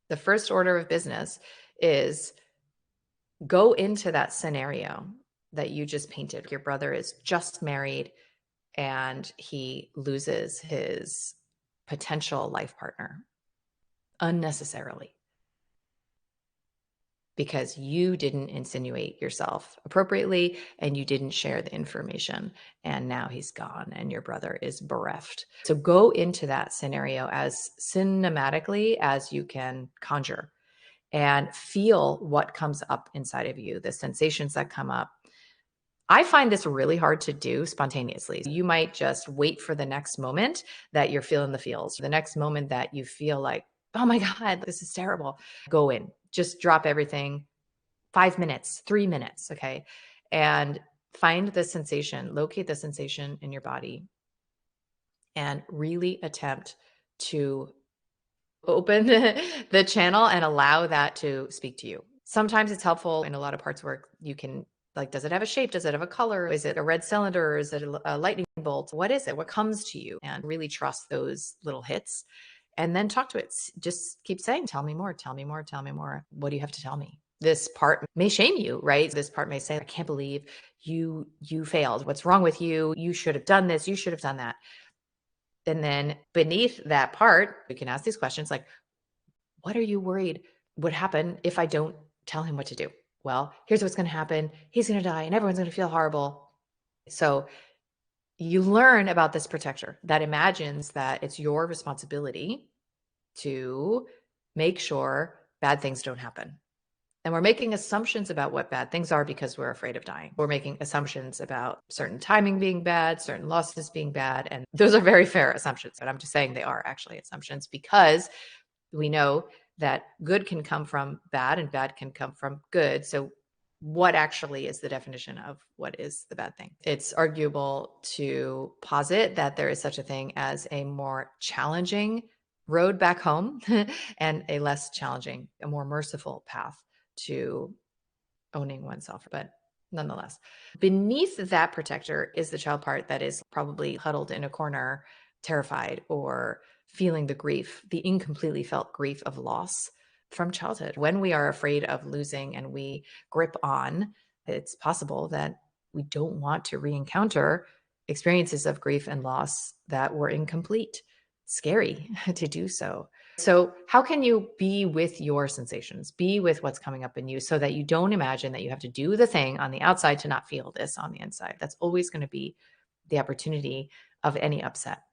The first order of business is go into that scenario that you just painted. Your brother is just married and he loses his potential life partner unnecessarily because you didn't insinuate yourself appropriately and you didn't share the information. And now he's gone and your brother is bereft. So go into that scenario as cinematically as you can conjure and feel what comes up inside of you, the sensations that come up. I find this really hard to do spontaneously. You might just wait for the next moment that you're feeling the feels, the next moment that you feel like, oh my God, this is terrible. Go in, just drop everything, 5 minutes, 3 minutes, okay? And find the sensation, locate the sensation in your body, and really attempt to open the channel and allow that to speak to you. Sometimes it's helpful in a lot of parts where you can, like, does it have a shape? Does it have a color? Is it a red cylinder? Or is it a lightning bolt? What is it? What comes to you? And really trust those little hits and then talk to it. Just keep saying, tell me more, tell me more, tell me more. What do you have to tell me? This part may shame you, right? This part may say, I can't believe you failed. What's wrong with you? You should have done this. You should have done that. And then beneath that part, you can ask these questions like, what are you worried would happen if I don't tell him what to do? Well, here's what's going to happen. He's going to die and everyone's going to feel horrible. So you learn about this protector that imagines that it's your responsibility to make sure bad things don't happen. And we're making assumptions about what bad things are because we're afraid of dying. We're making assumptions about certain timing being bad, certain losses being bad. And those are very fair assumptions. But I'm just saying they are actually assumptions because we know that good can come from bad and bad can come from good. So what actually is the definition of what is the bad thing? It's arguable to posit that there is such a thing as a more challenging road back home and a less challenging, a more merciful path to owning oneself. But nonetheless, beneath that protector is the child part that is probably huddled in a corner, terrified or feeling the grief, the incompletely felt grief of loss from childhood. When we are afraid of losing and we grip on, it's possible that we don't want to re-encounter experiences of grief and loss that were incomplete. Scary to do so. So how can you be with your sensations, be with what's coming up in you so that you don't imagine that you have to do the thing on the outside to not feel this on the inside? That's always going to be the opportunity of any upset.